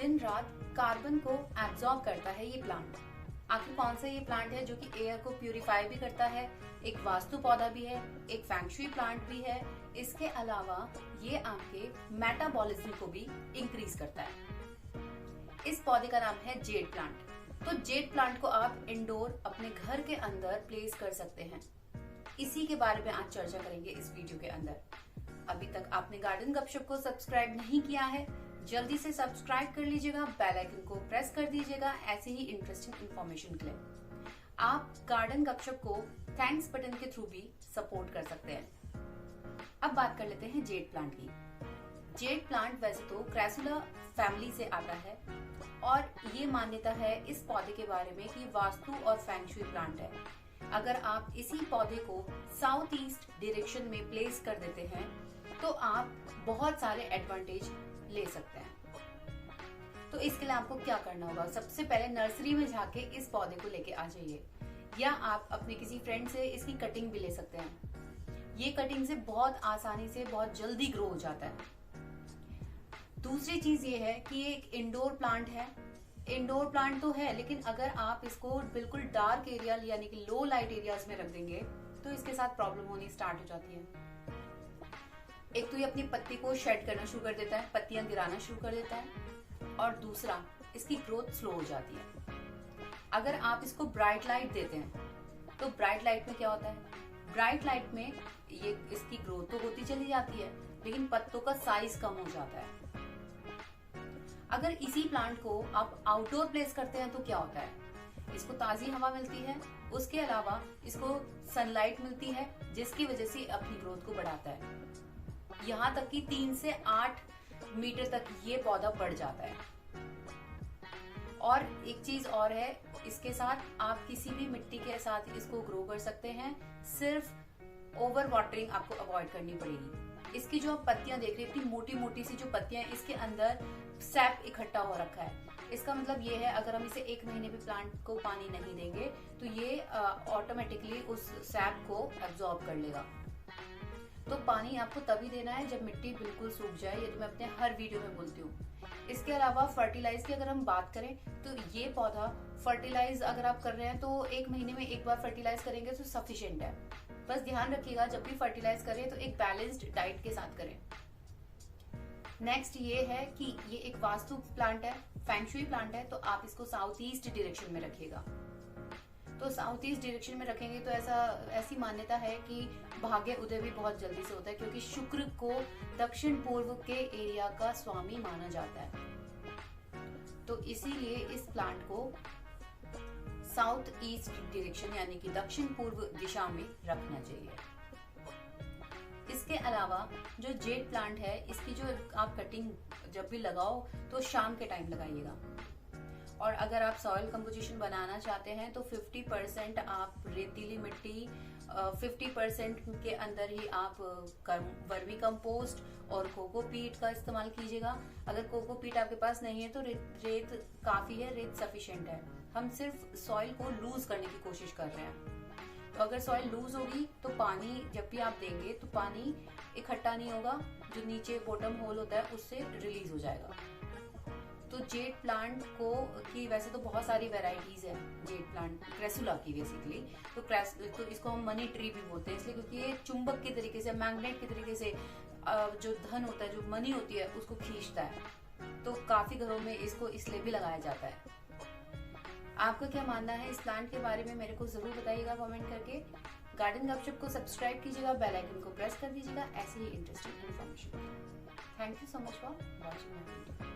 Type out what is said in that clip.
दिन रात कार्बन को एब्जॉर्ब करता है ये प्लांट। आखिर कौन सा ये प्लांट है जो कि एयर को प्यूरिफाई भी करता है, एक वास्तु पौधा भी है, एक फैंगशुई प्लांट भी है। इसके अलावा ये आपके मेटाबॉलिज्म को भी इंक्रीज करता है। इस पौधे का नाम है जेड प्लांट। तो जेड प्लांट को आप इंडोर अपने घर के अंदर प्लेस कर सकते हैं। इसी के बारे में आज चर्चा करेंगे इस वीडियो के अंदर। अभी तक आपने गार्डन गपशप को सब्सक्राइब नहीं किया है, जल्दी से सब्सक्राइब कर लीजिएगा, बेल आइकन को प्रेस कर दीजिएगा ऐसे ही इंटरेस्टिंग इंफॉर्मेशन के लिए। आप गार्डन गपशप को थैंक्स बटन के थ्रू भी सपोर्ट कर सकते हैं। अब बात कर लेते हैं जेड प्लांट की। जेड प्लांट वैसे तो क्रेसुला फैमिली से आता है और ये मान्यता है इस पौधे के बारे में कि वास्तु और फेंगशुई प्लांट है। अगर आप इसी पौधे को साउथ ईस्ट डायरेक्शन में प्लेस कर देते हैं तो आप बहुत सारे एडवांटेज ले सकते हैं। तो इसके लिए आपको क्या करना होगा? सबसे पहले नर्सरी में जाके इस पौधे को लेके आ जाइए, या आप अपने किसी फ्रेंड से इसकी कटिंग भी ले सकते हैं। ये कटिंग से बहुत आसानी से बहुत जल्दी ग्रो हो जाता है। दूसरी चीज ये है कि ये एक इंडोर प्लांट है। इंडोर प्लांट तो है, लेकिन अगर आप इसको बिल्कुल डार्क एरिया यानी कि लो लाइट एरियाज में रख देंगे तो इसके साथ प्रॉब्लम होनी स्टार्ट हो जाती है। एक तो ये अपनी पत्ती को शेड करना शुरू कर देता है, पत्तियां गिराना शुरू कर देता है, और दूसरा इसकी ग्रोथ स्लो हो जाती है। अगर आप इसको ब्राइट लाइट देते हैं तो ब्राइट लाइट में क्या होता है? ब्राइट लाइट में ये इसकी ग्रोथ तो होती चली जाती है, लेकिन पत्तों का साइज कम हो जाता है। अगर इसी प्लांट को आप आउटडोर प्लेस करते हैं तो क्या होता है? इसको ताजी हवा मिलती है, उसके अलावा इसको सनलाइट मिलती है, जिसकी वजह से अपनी ग्रोथ को बढ़ाता है। यहाँ तक कि 3 से 8 मीटर तक ये पौधा बढ़ जाता है। और एक चीज और है, इसके साथ आप किसी भी मिट्टी के साथ इसको ग्रो कर सकते हैं। सिर्फ ओवर वाटरिंग आपको अवॉइड करनी पड़ेगी। इसकी जो आप पत्तियां देख रहे हैं, इतनी मोटी मोटी सी जो पत्तियां, इसके अंदर सैप इकट्ठा हो रखा है। इसका मतलब ये है, अगर हम इसे 1 महीने भी प्लांट को पानी नहीं देंगे तो ये ऑटोमेटिकली उस सैप को एब्जॉर्ब कर लेगा। तो पानी आपको तभी देना है जब मिट्टी बिल्कुल सूख जाए। ये तो मैं अपने हर वीडियो में बोलती हूँ। इसके अलावा फर्टिलाइज की अगर हम बात करें तो ये पौधा फर्टिलाइज अगर आप कर रहे हैं तो 1 महीने में एक बार फर्टिलाइज करेंगे तो सफिशिएंट है। बस ध्यान रखिएगा जब भी फर्टिलाइज करें तो एक बैलेंस्ड डाइट के साथ करें। नेक्स्ट ये है कि ये एक वास्तु प्लांट है, फेंगशुई प्लांट है, तो आप इसको साउथ ईस्ट डायरेक्शन में रखिएगा। तो साउथ ईस्ट डायरेक्शन में रखेंगे तो ऐसी मान्यता है कि भाग्य उदय भी बहुत जल्दी से होता है, क्योंकि शुक्र को दक्षिण पूर्व के एरिया का स्वामी माना जाता है। तो इसीलिए इस प्लांट को साउथ ईस्ट डायरेक्शन यानी कि दक्षिण पूर्व दिशा में रखना चाहिए। इसके अलावा जो जेड प्लांट है, इसकी जो आप कटिंग जब भी लगाओ तो शाम के टाइम लगाइएगा। और अगर आप सॉइल कंपोजिशन बनाना चाहते हैं तो 50% आप रेतीली मिट्टी, 50% के अंदर ही आप वर्मी कंपोस्ट और कोकोपीट का इस्तेमाल कीजिएगा। अगर कोकोपीट आपके पास नहीं है तो रेत काफी है, रेत सफिशिएंट है। हम सिर्फ सॉइल को लूज करने की कोशिश कर रहे हैं। तो अगर सॉइल लूज होगी तो पानी जब भी आप देंगे तो पानी इकट्ठा नहीं होगा, जो नीचे बॉटम होल होता है उससे रिलीज हो जाएगा। तो जेड प्लांट को की वैसे तो बहुत सारी वेराइटीज है जेड प्लांट क्रेसुला की बेसिकली। तो इसको हम मनी ट्री भी बोलते हैं, इसलिए क्योंकि ये चुंबक की तरीके से, मैग्नेट की तरीके से जो धन होता है, जो मनी होती है, उसको खींचता है। तो काफी घरों में इसको इसलिए भी लगाया जाता है। आपका क्या मानना है इस प्लांट के बारे में? मेरे को जरूर बताइएगा कमेंट करके। गार्डन गपशप को सब्सक्राइब कीजिएगा, बेल आइकन को प्रेस कर दीजिएगा ऐसे ही interesting information. Thank you so much for watching my video.